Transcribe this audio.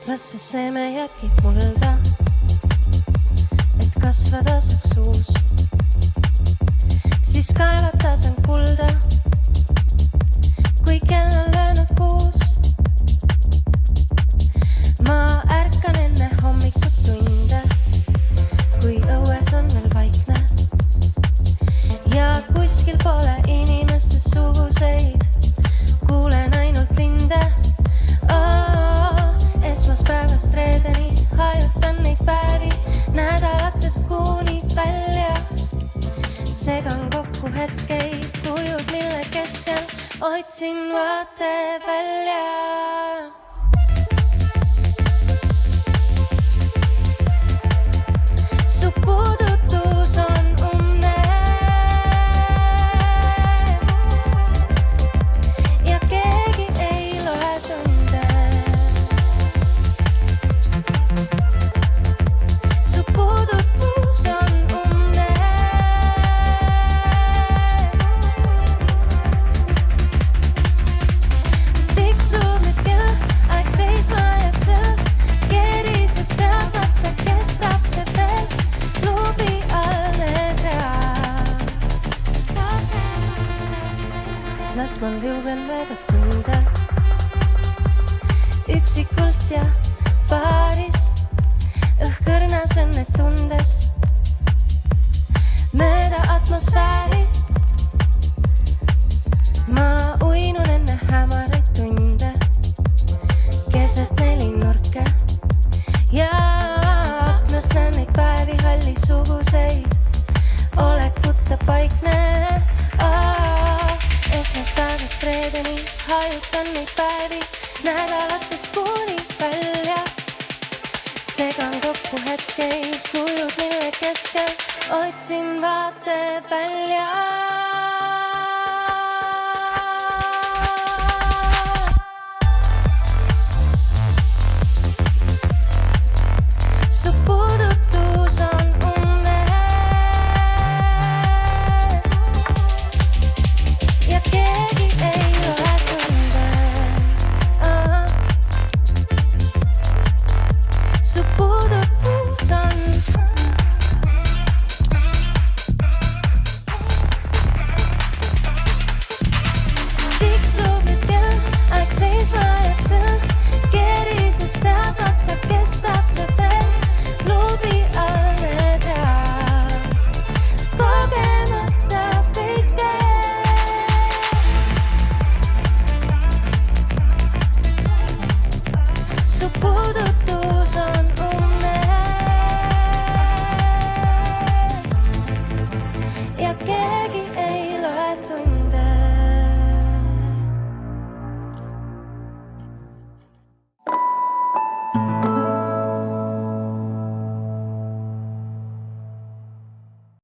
Las see seeme jääbki mulda, et kasvada saaks uus. Siis kaelata saan kulda, kui kell on löönud 6. Ma ärkan enne hommikut tunde, kui õues on veel vaikne. Ja kuskil pole inimeste suguseid, kuulen ainult linde. Esmaspäevast reedeni hajutan neid päevi, nädalatest kuuni välja. Segan kokku hetkeid, kujud mille keskel otsin vaate välja. Su puudutus on unne ja keegi ei loe tunde. Su puudutus on unne tiksub nüüd kell, aeg seisma jääb seal. Kerisest teadmata kestab see veel, klubi all need read. Las ma liugen mööda tunde, üksikult ja paaris, õhkõrnas õnne tundes. Mööda atmosfääri ma uinun enne hämaraid tunde, keset nelinurke ja aknast näen neid päevi hallisuguseid. Olekute paikne esmaspäevast reedeni hajutan neid päevi, nädalatest kuuni välja. Segan kokku hetkeid, kujud mille keskel otsin vaate välja. Su puudutus on unne ja keegi ei loe tunde. Su puudutus on tiksub nüüd kell, aeg seisma jääb seal. Kerisest teadmata kestab see veel, klubi all need read. Kogemata kõike su puudutus on unne ja keegi ei loe tunde.